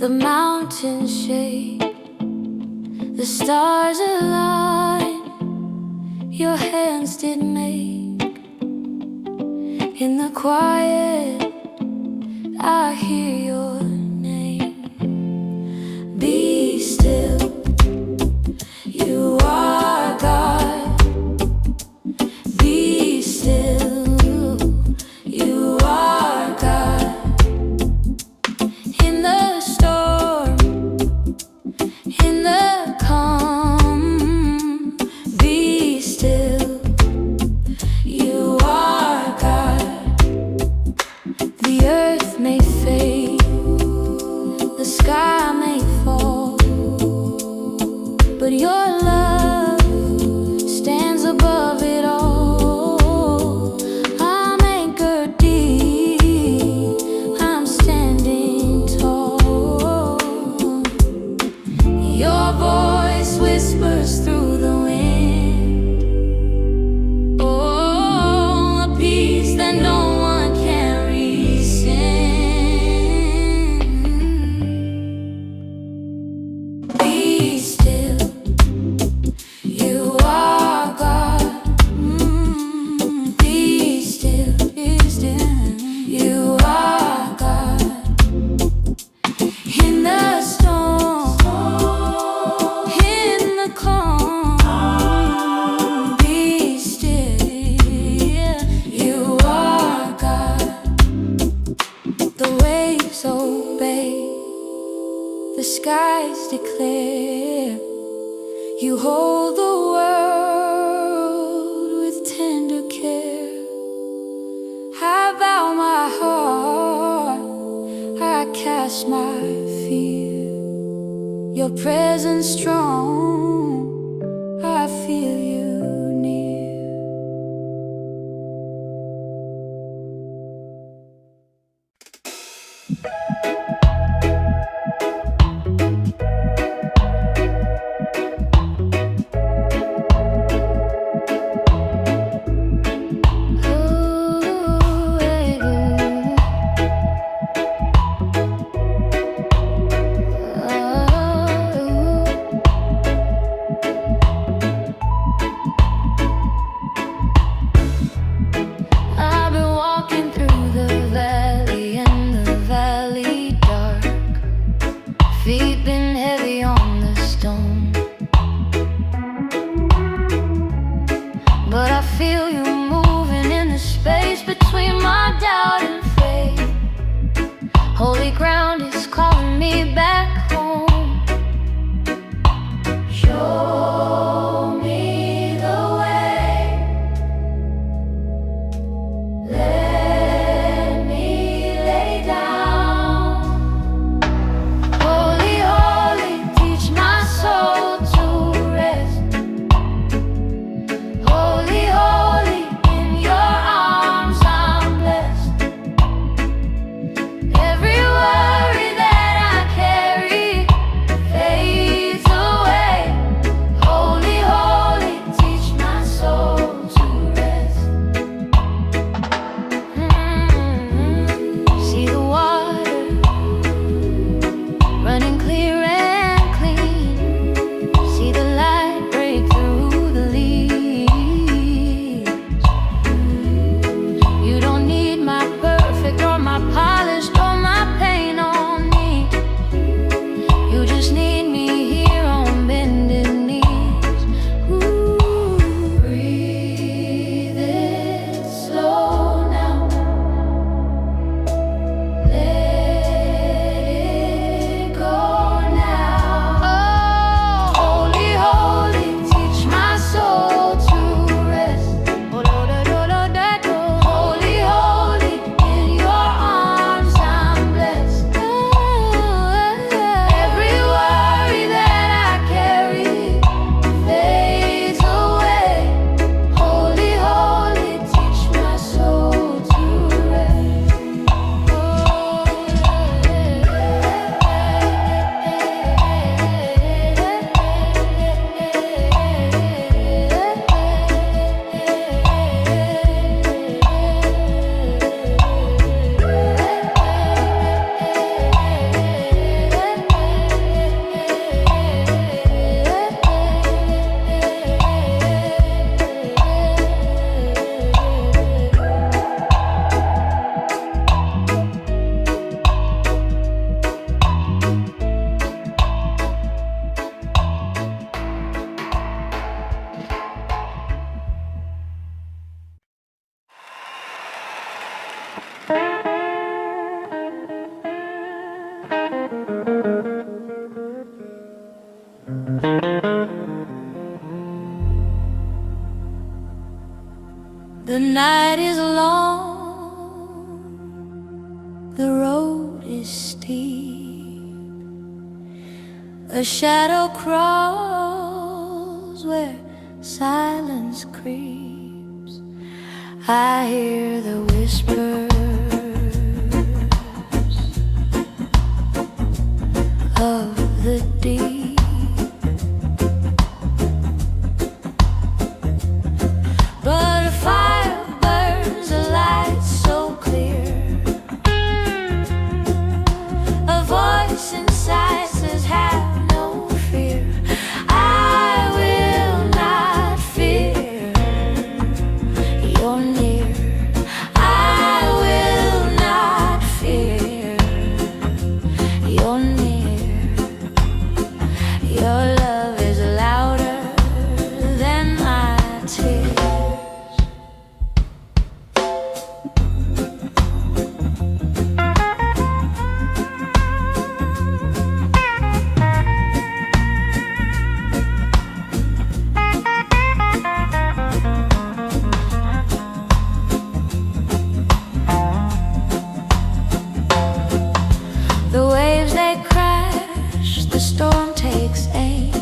The mountains shake, the stars align. Your hands did make. In the quiet, I hear your name. Be still, you are God. Be still, you are God. In the storm, in the calm, be still, you are God. The earth may fade, the sky may fall, but your love stands above it all. I'm anchored deep, I'm standing tall. Your voice whispers through the wind. Oh, a peace that no one can rescind. Be still, you are God. Be still, you are God. In the storm, in the calm, be still, you are God. The waves obey, the skies declare. You hold the world with tender care. I bow my heart, I cast my fear. Your presence strong, I feel you near. I've been walking through the valley, and the valley dark. Feet been heavy on the stone, but I feel you moving in the space between my doubt and faith. Holy ground is calling me back home. Show me the way. Let me lay down. Holy, holy, teach my soul to rest. Holy, holy, in your arms I'm blessed. Every worry night is long, the road is steep, a shadow crawls where silence creeps. I hear the whispers of the deep. But a fire burns, a light so clear. A voice inside says, have no fear. I will not fear. You're near. I will not fear. You're near. Your love is louder than my tears. The waves they crash, the storm takes aim.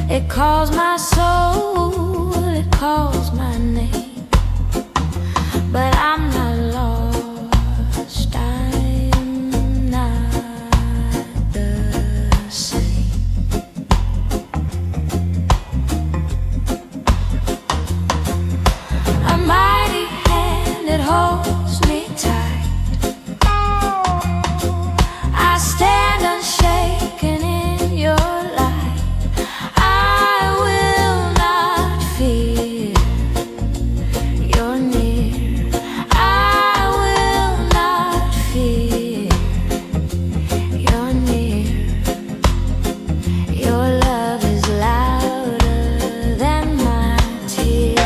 It calls my soul, it calls my name. But I'm not lost, I'm not the same. A mighty hand, it holds me tight. I stand unshaken in your light. I will not fear. You're near. I will not fear. You're near. Your love is louder than my tears.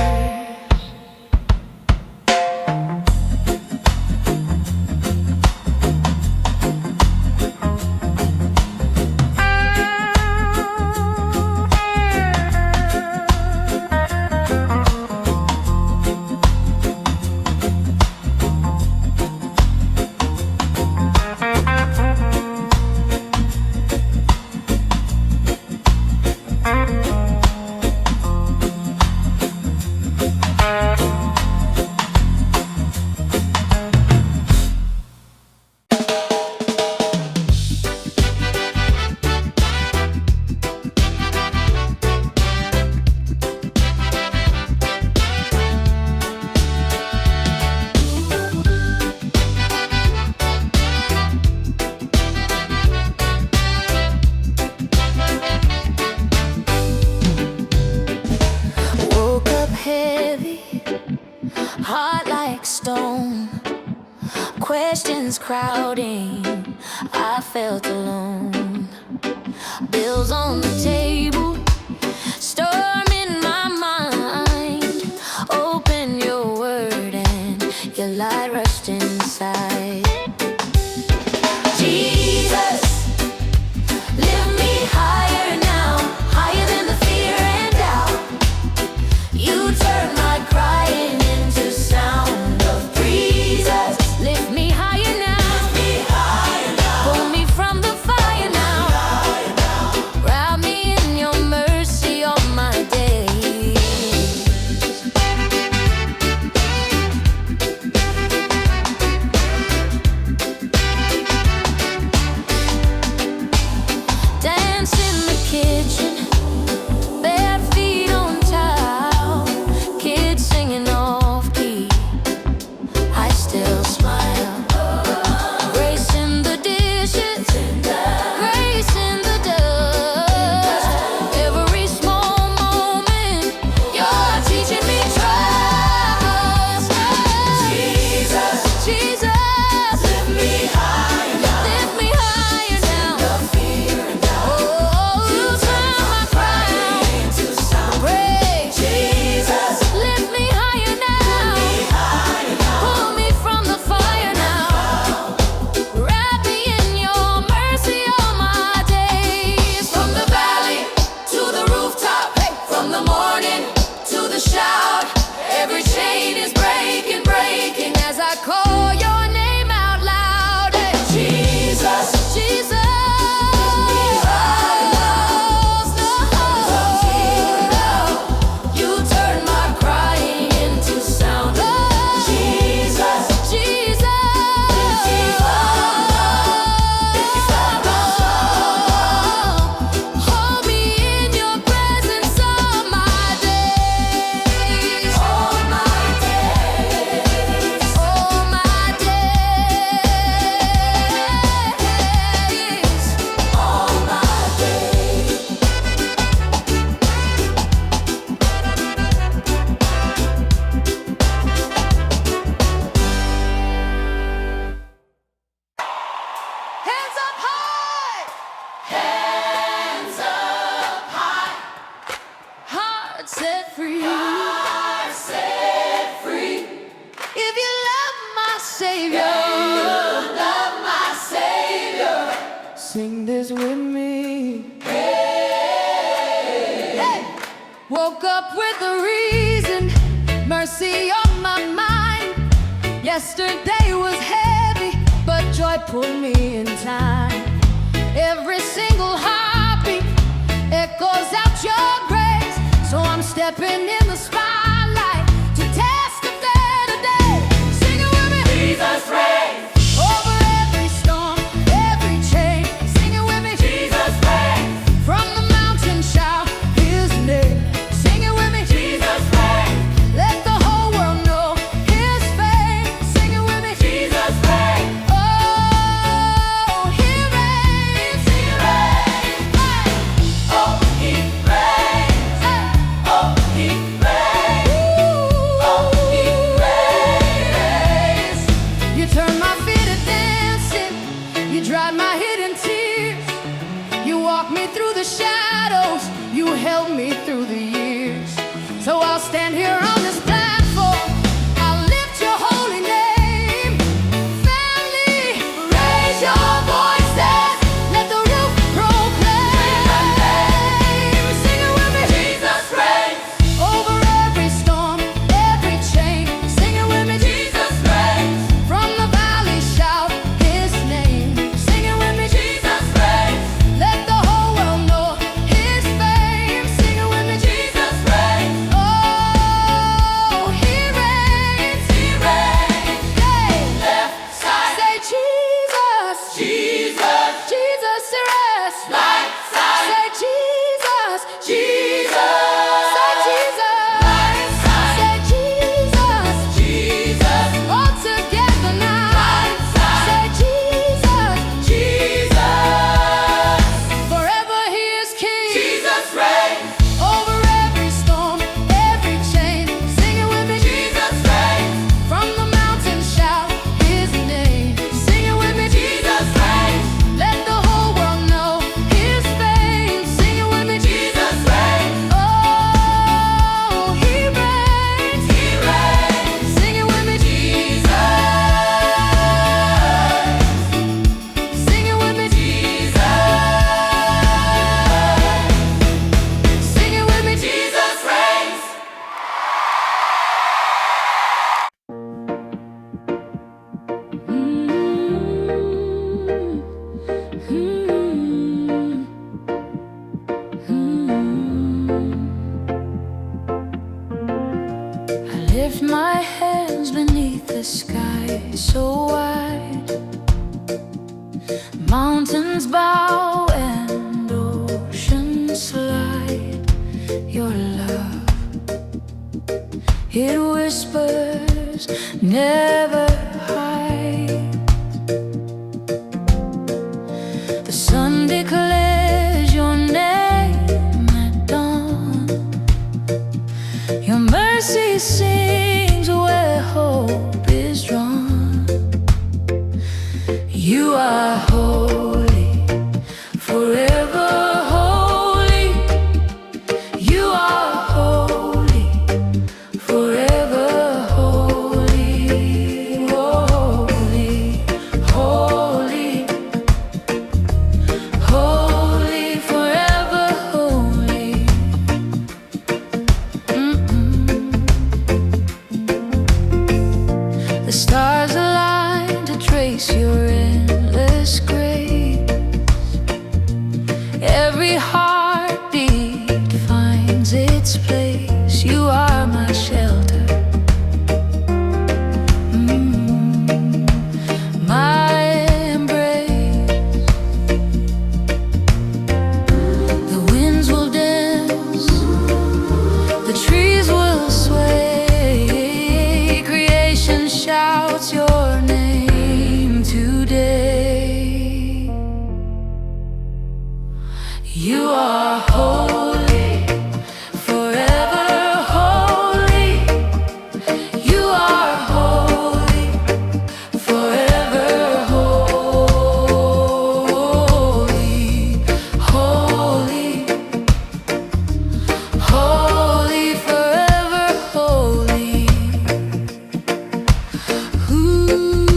Woke up heavy, heart like stone. Questions crowding, I felt alone. Bills on the table, storm in my mind. Open your word and your light rushed inside. Jesus, lift me higher now, higher than the fear and doubt. You turn my crying into sound of breezes. Lift me higher now. Pull me from the fire now. Wrap me in your mercy all my days. Dance in the kitchen, bare feet on tile, kids singing off key. I still smile. Grace in the dishes, grace in the dust. Every small moment, you're teaching me trust. Jesus, Jesus, lift me higher now. Lift me higher now. Oh, you turn Sing this with me. Hey! Woke up with a reason, mercy on my mind. Yesterday was heavy, but joy pulled me in time. Every single heartbeat echoes out your grace. So I'm stepping in the spotlight to testify today. Sing it with me. Jesus reigns. Over every storm, every chain. Sing it with me. Jesus reigns. From the mountain shout His name. Sing it with me. Jesus reigns. Let the whole world know His fame. Sing it with me. Jesus reigns. Oh, He reigns. He reigns. Hey. Oh, He reigns. Hey. Oh, He reigns. Oh, He reigns. You turn my feet to dancing. You dried my hidden tears. You walked me through the shadows. You held me through the years. So I'll stand here on this platform. I'll lift your holy name. Family, raise your voices. Let the roof proclaim. Sing it with me. Jesus reigns. Over every storm, every chain. Sing it with me. Jesus reigns. From the valley shout His name. Sing it with me. Jesus reigns. Let the whole world know His fame. Sing it with me. Jesus reigns. Oh, He reigns. He reigns. Hey. Left side. Say Jesus. Jesus. Jesus reigns. Right side. Say Jesus. Jesus. Say Jesus. Right side. Say Jesus. Jesus. All together now. Right side. Say Jesus. Jesus. Forever He is King. Jesus reigns. Over every storm, every chain. Sing it with me. Jesus reigns. From the mountain shout His name. Sing it with me. Jesus reigns. Let the whole world know His fame. Sing it with me. Jesus reigns. Oh, He reigns. He reigns. Sing it with me. Jesus. Sing it with me. Jesus. Sing it with me. Jesus reigns. I lift my hands beneath the sky so wide. Mountains bow and oceans slide. Your love, it whispers, never hides. The sun declares your name at dawn. Your mercy sings where hope is drawn. You are holy, forever holy. You are holy, forever holy. Holy, holy, holy, forever holy. The stars align to trace your endless grace. Every heartbeat finds its place. You are my shelter, my embrace. The winds will dance, the trees will sway. Creation shouts your name today. You are holy, forever holy. You are holy, forever holy. Holy, holy, forever holy. Ooh.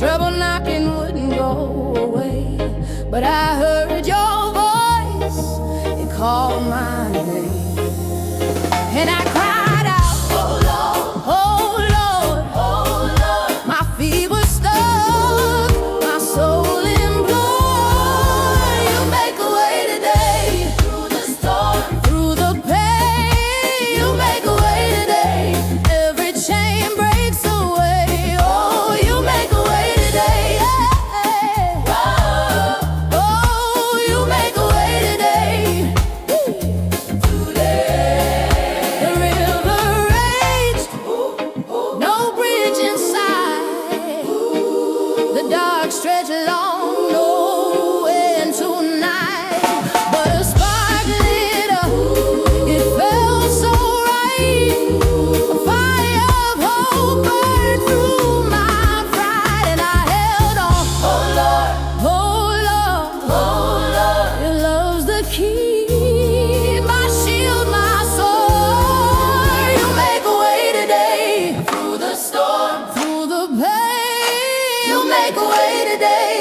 Trouble knocking wouldn't go away, but I heard your voice, it called my name, and I cried out, oh Lord, oh Lord, oh Lord. My feet were stuck, my soul implored. You make a way today, through the storm, through the pain. You make a way today, every chain breaks away. Oh, you make a way today, yeah. Oh, you make a way today. The river raged, no bridge inside. The dark stretched long, no end tonight. But a spark lit up, it felt so right. A fire of hope burned through my pride, and I held on. Oh Lord, oh Lord, oh Lord. Your love's the key, my shield, my sword. You make a way today, through the storm, through the pain. You make a way today.